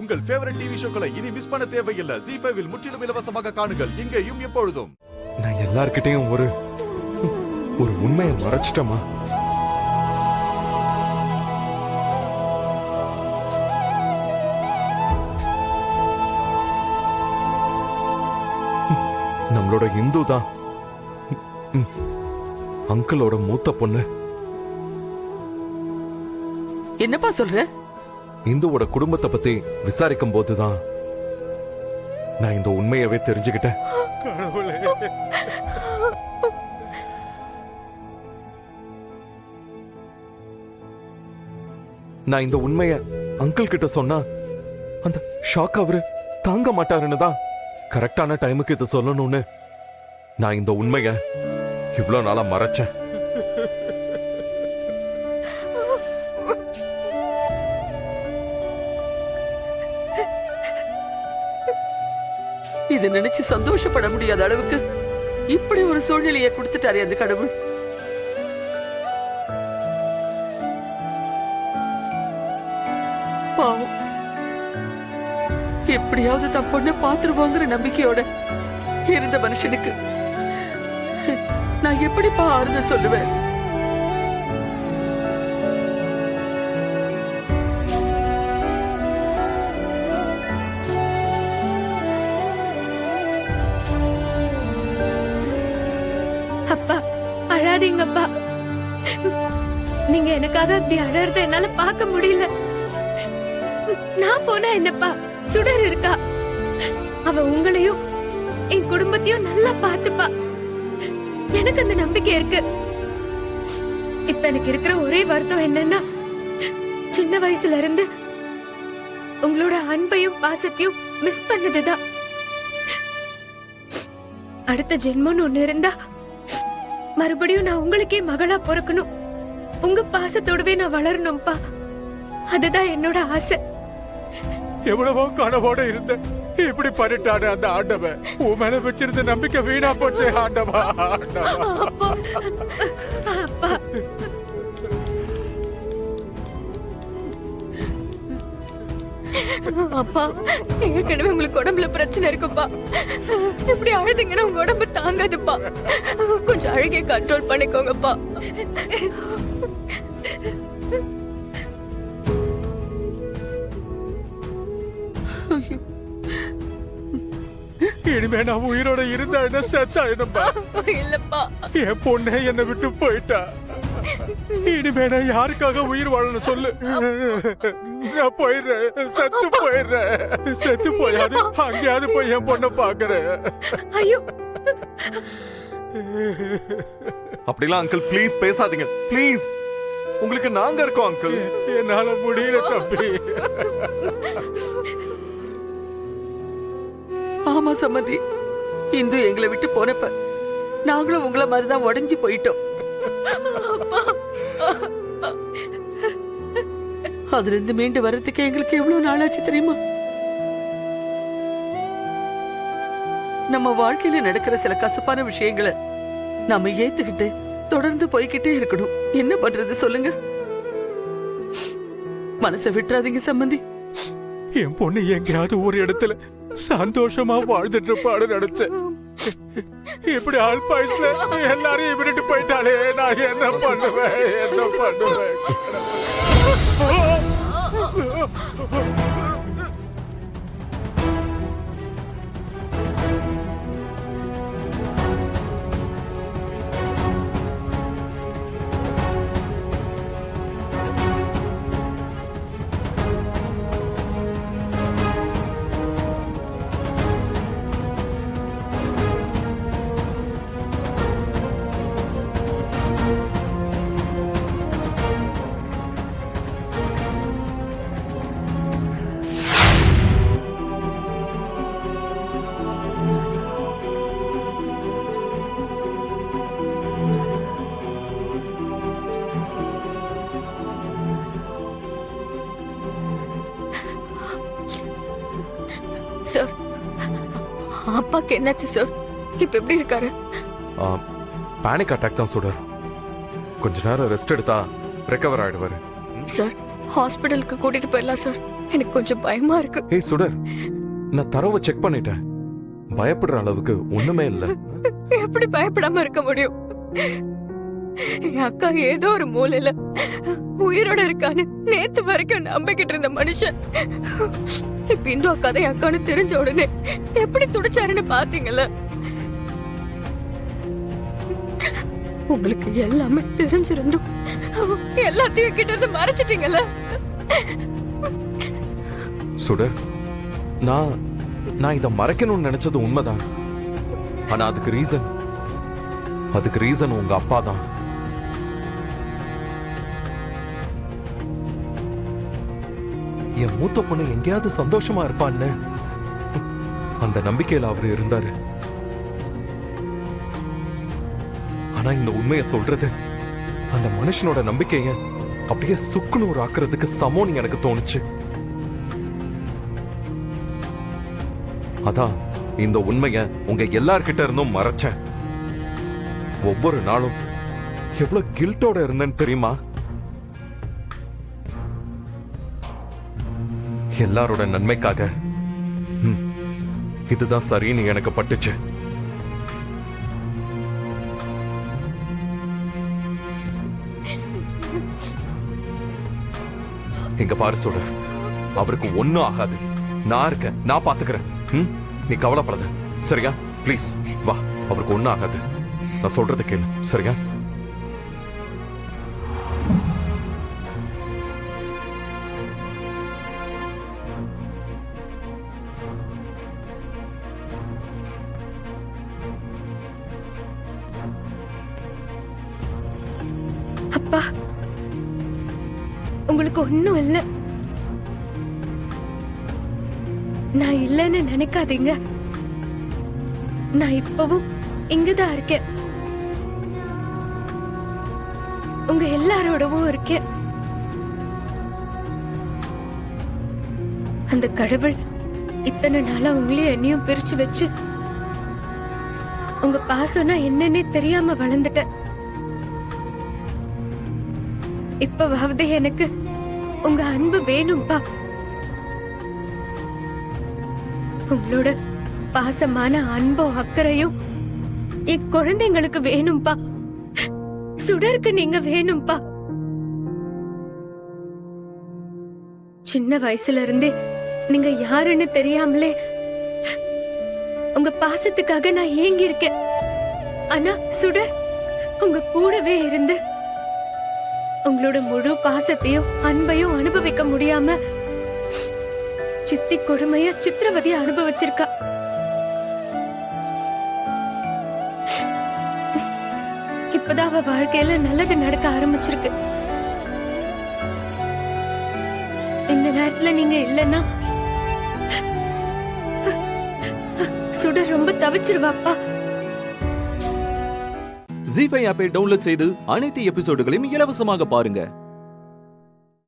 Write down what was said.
உங்கள் favourite TV ஷோக்களை இனி miss பண்ண தேவையில்லை. ZEE5 இல் முற்றிலும் இலவசமாக காணுங்கள். இங்கேயும் எப்பொழுதும். நான் எல்லார்கிட்டையும் ஒரு உண்மையை மறைச்சிட்டமா? நம்மளோட இந்து தான் அங்கிளோட மூத்த பொண்ணு. என்னப்பா சொல்ற? இந்துவோட குடும்பத்தை பத்தி விசாரிக்கும் போதுதான் நான் இந்த உண்மையவே தெரிஞ்சுக்கிட்டேன். நான் இந்த உண்மைய அங்கிள் கிட்ட சொன்னா அந்த ஷாக் அவரு தாங்க மாட்டாருன்னு தான் கரெக்டான டைமுக்கு இதை சொல்லணும்னு நான் இந்த உண்மைய இவ்வளவு நாளா மறைச்சேன். இதை நினைச்சு சந்தோஷப்பட முடியாத அளவுக்கு இப்படி ஒரு சூழ்நிலையை கொடுத்துட்டாரு அந்த கடவுள். பாவம், எப்படியாவது தன் பொண்ணை பாத்துருவாங்கிற நம்பிக்கையோட இருந்த மனுஷனுக்கு நான் எப்படிப்பா ஆறுதல் சொல்லுவேன்? அப்பா அழாதீங்கப்பா. நீங்க எனக்காக அப்படி அழறத என்னால பார்க்க முடியல. நான் போனா என்னப்பா, சுடர் இருக்கா, அவ உங்களையும் என் குடும்பத்தையும் நல்லா பாத்துப்பா. எனக்கு அந்த நம்பிக்கை இருக்கு. இப்ப எனக்கு இருக்கிற ஒரே வருத்தம் என்னன்னா, சின்ன வயசுல இருந்து உங்களோட அன்பையும் பாசத்தையும் மிஸ் பண்ணதுதான். அடுத்த ஜென்மம்னு ஒண்ணு இருந்தா மறுபடியும் நான் உங்களுக்கே மகளா பிறக்கணும், உங்க பாசத்தோடவே நான் வளரணும்பா. அதுதான் என்னோட ஆசை. எவ்வளவோ கனவோட இருந்த இப்படி பண்ணிட்டாரு அந்த ஆண்டவன். உன் மேல வச்சிருந்த நம்பிக்கை வீணா போச்சு ஆண்டவா. அப்பா, அப்பா. அப்பா, ஏற்கனவே உங்களுக்கு உடம்புல பிரச்சனை இருக்குப்பா. இப்படி அழுதுங்கன்னா உங்க உடம்பு தாங்காதுப்பா. கொஞ்சம் அழுகை கண்ட்ரோல் பண்ணிக்கோங்கப்பா. இனிமே நான் உயிரோட இருந்தா என்ன செத்தா என்னப்பா? இல்லப்பா, என் பொண்ணே என்னை விட்டு போயிட்டா. இனிமே நான் யாருக்காக உயிர் வாழணும் சொல்லு? நான் போயிடுறேன், செத்து போயிடுறேன். செத்து போயாது அங்கேயாவது போய் என் பொண்ணை பாக்குறேன். ஐயோ, அப்படிலாம் அங்கிள் ப்ளீஸ் பேசாதீங்க ப்ளீஸ். உங்களுக்கு நாங்க இருக்கோம் அங்கிள். என்னால முடியல தம்பி. ஆமா சம்மதி, இந்து எங்களை விட்டு போனப்ப நாங்களும் உங்களை மாதிரிதான் உடஞ்சி போயிட்டோம். அதுல இருந்து மீண்டு வர்றதுக்கு எங்களுக்கு எவ்வளவு நாளாச்சு தெரியுமா? நம்ம வாழ்க்கையில நடக்கிற சில கசப்பான விஷயங்களை நாம ஏத்துக்கிட்டு தொடர்ந்து போய்கிட்டே இருக்கணும். என்ன பண்றது சொல்லுங்க? மனசை விட்டுறாதீங்க சம்பந்தி. என் பொண்ணு எங்கேயாவது ஒரு இடத்துல சந்தோஷமா வாழ்ந்துட்டு இருப்பாடு நினைச்சேன். இப்படி ஆல்பாய்ஸ்ல எல்லாரையும் விட்டுட்டு போயிட்டாலே நான் என்ன பண்ணுவேன்? என்ன பண்ணுவேன்? சார், அப்பாக்கு என்னாச்சு சார்? இப்ப எப்படி இருக்காரு? பேனிக் அட்டாக் தான் சுடர். கொஞ்ச நேரம் ரெஸ்ட் எடுத்தா ரெக்கவர் ஆயிடுவாரு. சார், ஹாஸ்பிடலுக்கு கூட்டிட்டு போயிடலாம் சார். எனக்கு கொஞ்சம் பயமா இருக்கு. ஏய் சுடர், நான் தரவை செக் பண்ணிட்டேன். பயப்படுற அளவுக்கு ஒண்ணுமே இல்ல. எப்படி பயப்படாம இருக்க முடியும்? என் அக்கா ஏதோ ஒரு மூலையில உயிரோட இருக்கான்னு நேத்து வரைக்கும் நம்பிக்கிட்டு இருந்த மனுஷன் இப்ப இந்து அக்கா தான் அக்கான்னு தெரிஞ்ச உடனே எப்படி துடிச்சாருன்னு பாத்தீங்கல்ல? உங்களுக்கு எல்லாமே தெரிஞ்சிருந்தும் எல்லாத்தையும் கிட்ட இருந்து மறைச்சிட்டீங்கல்ல. சுடர், நான் இத மறைக்கணும்னு நினைச்சது உண்மைதான். ஆனா அதுக்கு ரீசன் உங்க அப்பா தான். என் மூத்த பொண்ணு எங்கேயாவது சந்தோஷமா இருப்பான்னு அந்த நம்பிக்கையில அவரு இருந்தாரு. ஆனா இந்த உண்மையை சொல்றது அந்த மனுஷனோட நம்பிக்கைய அப்படியே சுக்குநூறு ஆக்குறதுக்கு சமோன்னு எனக்கு தோணுச்சு. அதான் இந்த உண்மைய உங்க எல்லார்கிட்ட இருந்தும் மறைச்சேன். ஒவ்வொரு நாளும் எவ்வளவு கில்ட்டோட இருந்தேன்னு தெரியுமா? எல்லாரோட நன்மைக்காக இதுதான் சரின்னு எனக்கு பட்டுச்சு. இங்க பாரு சுடர், அவருக்கு ஒண்ணும் ஆகாது. நான் இருக்கேன், நான் பாத்துக்கிறேன். நீ கவலைப்படாத, சரியா? ப்ளீஸ் வா, அவருக்கு ஒண்ணும் ஆகாது. நான் சொல்றது கேளு, சரியா? அப்பா, உங்களுக்கு ஒண்ணும் இல்ல. நான் இல்லைன்னு நினைக்காதீங்க. நான் இப்பவும் இங்கதான் இருக்கேன். உங்க எல்லாரோடவும் இருக்கேன். அந்த கடவுள் இத்தனை நாளா உங்களையும் என்னையும் பிரிச்சு வச்சு உங்க பாசம்னா என்னன்னே தெரியாம வளர்ந்துட்டேன். இப்பவாவது எனக்கு உங்க அன்பு வேணும்பா. உங்களோட பாசமான அன்பும் அக்கறையும் என் குழந்தைங்களுக்கு வேணும்பா. சுடருக்கு நீங்க வேணும்பா. சின்ன வயசுல இருந்தே நீங்க யாருன்னு தெரியாமலே உங்க பாசத்துக்காக நான் ஏங்கி இருக்கேன். ஆனா சுடர் உங்க கூடவே இருந்து உங்களோட முழு பாசத்தையும் அன்பையும் அனுபவிக்க முடியாம சித்தி கொடுமைய சித்திரவதைய அனுபவிச்சிருக்கா. இப்பதான் அவ வாழ்க்கையில நல்லது நடக்க ஆரம்பிச்சிருக்கு. இந்த நேரத்துல நீங்க இல்லன்னா சுடர் ரொம்ப தவிச்சிருவாப்பா. ஜீ5 ஆப்பை டவுன்லோட் செய்து அனைத்து எபிசோடுகளையும் இலவசமாக பாருங்க.